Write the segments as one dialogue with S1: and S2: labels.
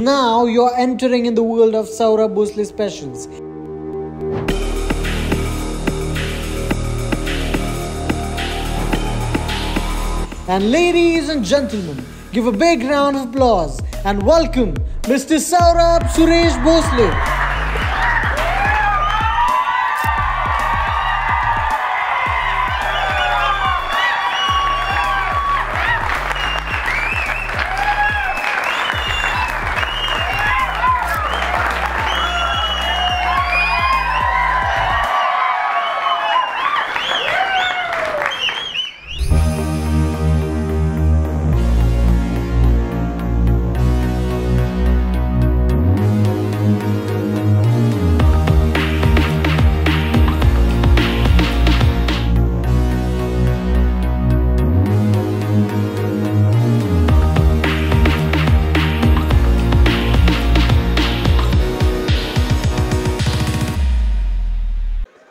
S1: Now you're entering in the world of Saurabh Bhosle specials. And ladies and gentlemen, give a big round of applause and welcome Mr. Saurabh Suresh Bhosle.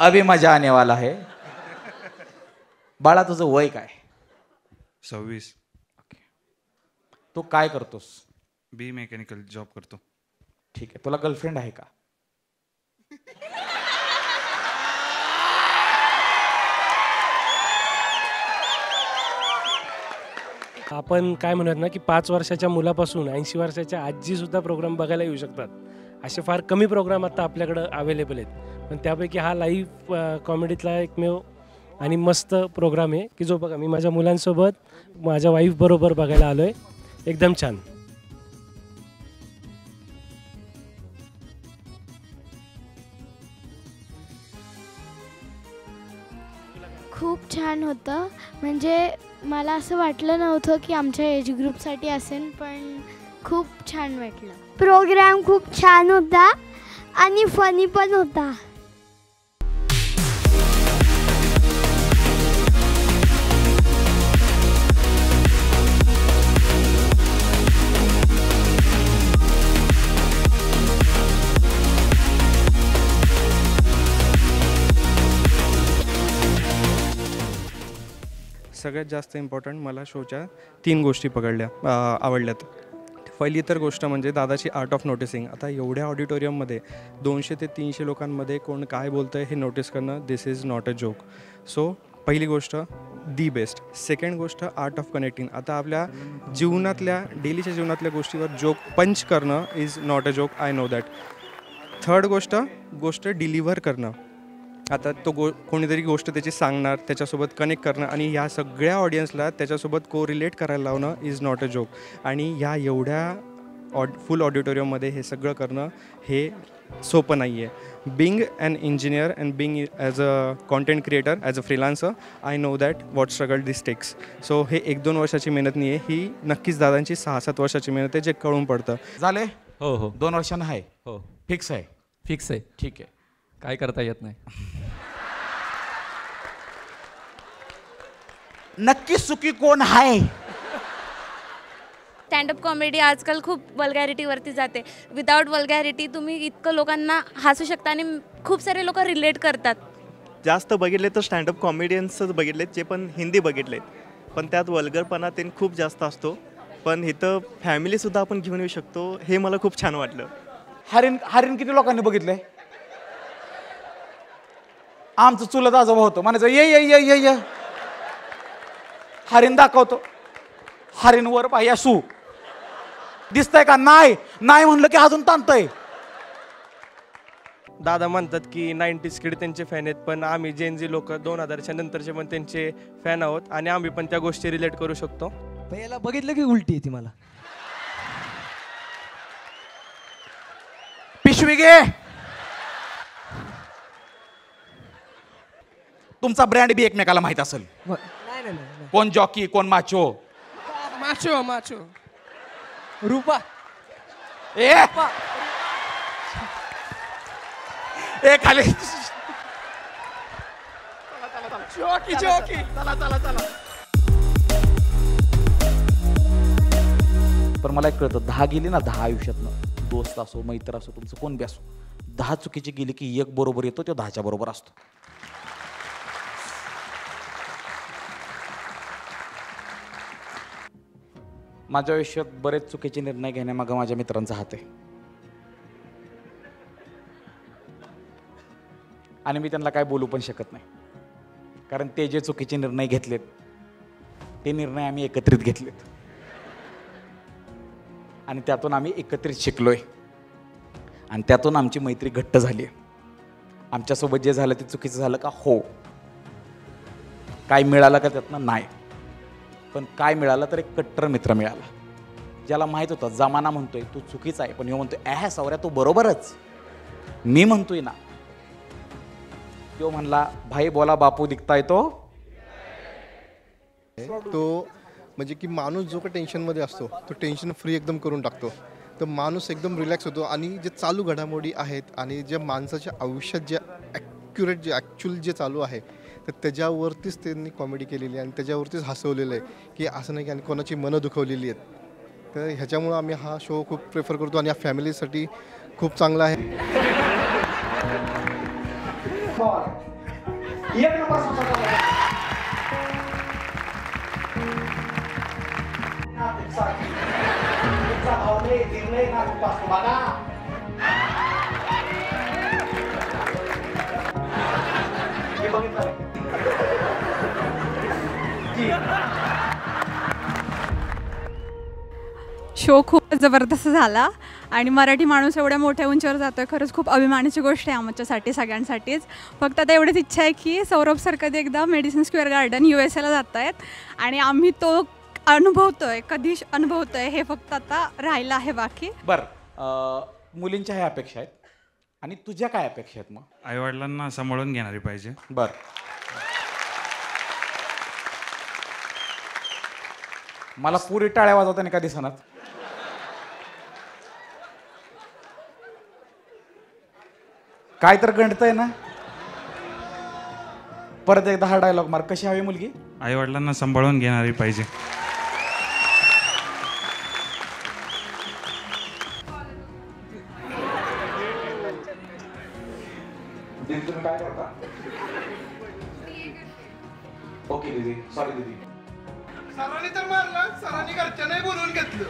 S2: अभी मजा आने वाला है. बाळा तुझं वय काय?
S3: 26.
S2: तू काय करतोस?
S3: बी मेकॅनिकल जॉब करतो.
S2: ठीक आहे. तुला गर्लफ्रेंड आहे का?
S4: आपण काय म्हणत ना की 5 वर्षाच्या मुलापासून 80 वर्षाच्या आजी सुद्धा प्रोग्राम बघायला येऊ शकतात. असे फार कमी प्रोग्राम आता आपल्याकडं अवेलेबल आहेत. पण त्यापैकी हा लाईव्ह कॉमेडीतला एकमेव आणि मस्त प्रोग्राम आहे की जो बघा मी माझ्या मुलांसोबत माझ्या वाईफ बरोबर बघायला आलोय. एकदम छान.
S5: खूप छान होतं. म्हणजे मला असं वाटलं नव्हतं की आमच्या एज ग्रुपसाठी असेल, पण खूप छान वाटलं.
S6: प्रोग्राम खूप छान होता आणि फनी पण होता.
S7: सगळ्यात जास्त इम्पॉर्टंट मला शोच्या 3 गोष्टी आवडल्यात. पहिली तर गोष्ट म्हणजे दादाची आर्ट ऑफ नोटिसिंग. आता एवढ्या ऑडिटोरियममध्ये 200 ते 300 लोकांमध्ये कोण काय बोलतं आहे हे नोटीस करणं, this is not a joke. So पहिली गोष्ट दी बेस्ट. सेकंड गोष्ट आर्ट ऑफ कनेक्टिंग. आता आपल्या जीवनातल्या डेलीच्या जीवनातल्या गोष्टीवर जोक पंच करणं is not a joke, I know that. Third गोष्ट डिलिव्हर करणं. आता तो कोणीतरी गोष्ट त्याची सांगणार, त्याच्यासोबत कनेक्ट करणं आणि ह्या सगळ्या ऑडियन्सला त्याच्यासोबत कोरिलेट करायला लावणं इज नॉट अ जोक. आणि ह्या एवढ्या फुल ऑडिटोरियममध्ये हे सगळं करणं हे सोपं नाही आहे. Being an engineer and being as a content creator, as a freelancer, I know that what struggle this takes. So हे 1-2 वर्षाची मेहनत नाही आहे, ही नक्कीच दादांची 6-7 वर्षाची मेहनत आहे, जे कळून पडतं.
S2: झाले?
S8: हो हो
S2: 2 वर्षांना आहे.
S8: हो
S2: फिक्स आहे.
S8: फिक्स आहे.
S2: ठीक आहे.
S8: काय करता येत नाही.
S2: नक्की सुखी कोण आहे?
S9: स्टँडअप कॉमेडी आजकाल खूप वल्गॅरिटीवरती जाते. विदाऊट वल्गॅरिटी तुम्ही इतकं लोकांना हसू शकता आणि खूप सारे लोक रिलेट करतात.
S10: जास्त बघितले तर स्टँडअप कॉमेडियन्सच बघितलेत, जे पण हिंदी बघितलेत, पण त्यात वल्गरपणा ते खूप जास्त असतो. पण इथं फॅमिलीसुद्धा आपण घेऊन येऊ शकतो, हे मला खूप छान वाटलं.
S2: हरिण किती लोकांनी बघितलंय? आमचं चुलत आजोबा होतो, म्हणायचं ये ये ये ये ये हरिण दाखवतो. हरिण वर पाहिजे सू दिसतंय का? नाही नाही म्हणलं की अजून ताणतंय.
S4: दादा म्हणतात की 90s किड त्यांचे फॅन आहेत, पण आम्ही जेनजी लोक 2000च्या नंतरचे पण त्यांचे फॅन आहोत आणि आम्ही पण त्या गोष्टी रिलेट करू शकतो.
S11: याला बघितलं की उलटी येते मला.
S2: पिशवी घे. तुमचा ब्रँड बी एकमेकाला माहित असेल. कोण जॉकी, कोण माचो.
S11: माचो रूपा.
S2: ए खाली.
S11: जॉकी चला.
S2: पण मला एक कळतं, 10 गेली ना 10 आयुष्यातनं, दोस्त असो मैत्र असो तुमचं कोण बी असो, 10 चुकीची गेली की 1 बरोबर येतो, तो 10च्या बरोबर असतो. माझ्या आयुष्यात बरेच चुकीचे निर्णय घेण्यामागं माझ्या मित्रांचा हात आहे. आणि मी त्यांना काय बोलू पण शकत नाही, कारण ते जे चुकीचे निर्णय घेतलेत ते निर्णय आम्ही एकत्रित घेतलेत आणि त्यातून आम्ही एकत्रित शिकलोय आणि त्यातून आमची मैत्री घट्ट झाली आहे. आमच्यासोबत जे झालं ते चुकीचं झालं का? हो. काय मिळालं का त्यातनं? नाही. पण काय मिळालं तर एक कट्टर मित्र मिळाला, ज्याला माहीत होतं जमाना म्हणतोय तू चुकीचा आहे, पण ह्यो म्हणतोय सौर्या तू बरोबरच, मी म्हणतोय ना. तो म्हणला भाई बोला बापू दिखता येतो.
S12: तो म्हणजे की माणूस जो का टेन्शनमध्ये असतो तो टेन्शन फ्री एकदम करून टाकतो. तर माणूस एकदम रिलॅक्स होतो आणि जे चालू घडामोडी आहेत आणि जे माणसाच्या आयुष्यात जे ॲक्युरेट जे ॲक्च्युअल जे चालू आहे तर त्याच्यावरतीच त्यांनी कॉमेडी केलेली आहे आणि त्याच्यावरतीच हसवलेलं आहे की असं नाही की आणि कोणाची मनं दुखवलेली आहेत. तर ह्याच्यामुळं आम्ही हा शो खूप प्रेफर करतो आणि या फॅमिलीसाठी खूप चांगला आहे.
S13: शो खूप जबरदस्त झाला आणि मराठी माणूस एवढ्या मोठ्या उंचीवर जातोय, खरंच खूप अभिमानाची गोष्ट आहे आमच्यासाठी सगळ्यांसाठीच. फक्त आता एवढीच इच्छा आहे की सौरभ सर कधी एकदा मेडिसिन स्क्वेअर गार्डन USA ला जात आहेत आणि आम्ही तो अनुभवतोय, कधी अनुभवतोय हे फक्त आता राहिलं आहे बाकी.
S2: बरं, मुलींच्या ह्या अपेक्षा आहेत आणि तुझ्या काय अपेक्षा आहेत? मग
S3: आईवडिलांना सांभाळून घेणारी पाहिजे.
S2: बरं, मला पुरी टाळ्या वाजवताना का दिसणार? काय तर गणतंय ना. परत एकदा हा डायलॉग मार. कशी हवी मुलगी?
S3: आईवडिलांना सांभाळून घेणारी पाहिजे.
S2: तुम्ही काय करता? ओके दीदी, सॉरी दीदी.
S11: सरांनी तर मारला, सरांनी घरच्यांनाही बोलवून घेतलं,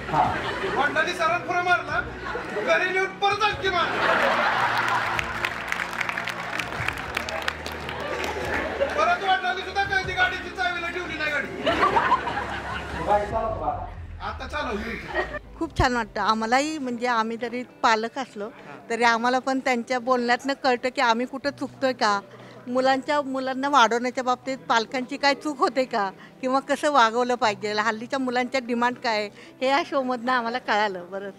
S11: वडिलांनी सरांना पुढे मारला, घरी नेऊन परत आणखी मारला, परत वडिलांनी सुद्धा कधी गाडीची चावीला ठेवली नाही गाडी. आता चालवली.
S14: खूप छान वाटतं आम्हालाही, म्हणजे आम्ही जरी पालक असलो तरी आम्हाला पण त्यांच्या बोलण्यातनं कळतं की आम्ही कुठं चुकतोय का, मुलांना वाढवण्याच्या बाबतीत पालकांची काय चूक होते का, किंवा कसं वागवलं पाहिजे, हल्लीच्या मुलांच्या डिमांड काय, हे या शोमधनं आम्हाला कळालं. बरंच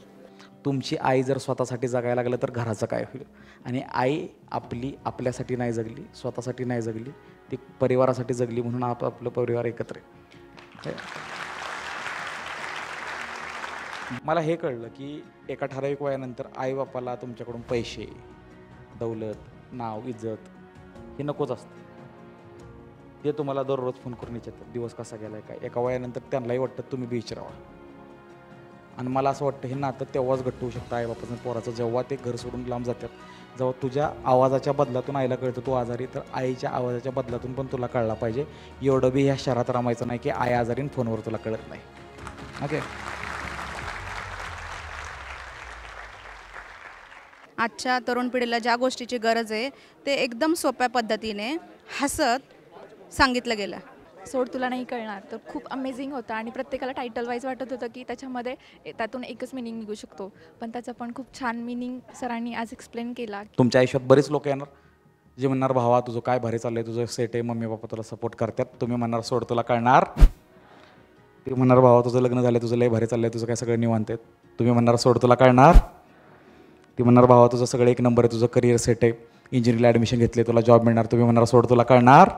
S2: तुमची आई जर स्वतःसाठी जगायला लागलं तर घराचं काय होईल? आणि आई आपल्यासाठी नाही जगली, स्वतःसाठी नाही जगली, ती परिवारासाठी जगली, म्हणून आपलं परिवार एकत्र आहे. मला हे कळलं की एका ठराविक वयानंतर आईबापाला तुमच्याकडून पैसे, दौलत, नाव, इज्जत हे नकोच असतं. ते तुम्हाला दररोज फोन करून विचारतात दिवस कसा गेलाय काय. एका वयानंतर त्यांनाही वाटतं तुम्ही बीच राहा. आणि मला असं वाटतं हे नातं तेव्हाच घट्ट होऊ शकतं आईबापाचं पोराचं, जेव्हा ते घर सोडून लांब जातात. जेव्हा तुझ्या आवाजाच्या बदलातून आईला कळतं तू आजारी, तर आईच्या आवाजाच्या बदलातून पण तुला कळला पाहिजे. एवढं बी ह्या शहरात रमायचं नाही की आई आजारी फोनवर तुला कळत नाही. ओके.
S15: आजच्या तरुण पिढीला ज्या गोष्टीची गरज आहे ते एकदम सोप्या पद्धतीने हसत सांगितलं गेलं.
S16: सोड तुला नाही कळणार तर खूप अमेझिंग होतं आणि प्रत्येकाला टायटल वाईज वाटत होतं की त्याच्यामध्ये त्यातून एकच मिनिंग निघू शकतो, पण त्याचा पण खूप छान मिनिंग सरांनी आज एक्सप्लेन केला.
S2: तुमच्या आयुष्यात बरेच लोक येणार जे म्हणणार भावा तुझं काय भारी चाललंय, तुझं सेट आहे, मम्मी पप्पा तुला सपोर्ट करतात. तुम्ही म्हणणार सोड तुला कळणार. ते म्हणणार भावा तुझं लग्न झालं, तुझं लय भारी चाललंय, तुझं काय सगळं निवांत आहेत. तुम्ही म्हणणार सोड तुला कळणार. ती म्हणणार भावा तुझं सगळं एक नंबर आहे, तुझं करिअर सेट आहे, इंजिनिअरिंगला ॲडमिशन घेतले, तुला जॉब मिळणार. तुम्ही म्हणणार सोड तुला कळणार.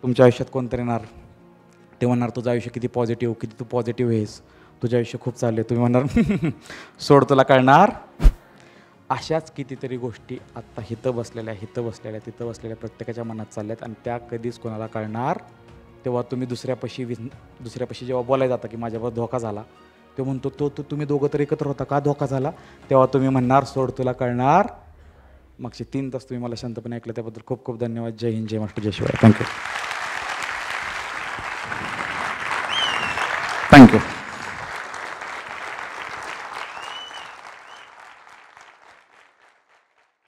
S2: तुमच्या आयुष्यात कोणतरी येणार ते म्हणणार तुझं आयुष्य किती पॉझिटिव्ह, किती तू पॉझिटिव्ह आहेस, तुझं आयुष्य खूप चालले. तुम्ही म्हणणार सोड तुला कळणार. अशाच कितीतरी गोष्टी आत्ता हिथं बसलेल्या तिथं बसलेल्या प्रत्येकाच्या मनात चालल्यात आणि त्या कधीच कोणाला कळणार. तेव्हा तुम्ही दुसऱ्यापाशी जेव्हा बोलायला जाता की माझ्यावर धोका झाला, तो म्हणतो तो तुम्ही दोघं तर एकत्र होता का धोका झाला, तेव्हा तुम्ही म्हणणार सोड तुला कळणार. मागचे 3 तास तुम्ही मला शांतपणे ऐकलं त्याबद्दल खूप खूप धन्यवाद. जय हिंद, जय महाराष्ट्र, जय शिवाय. थँक्यू.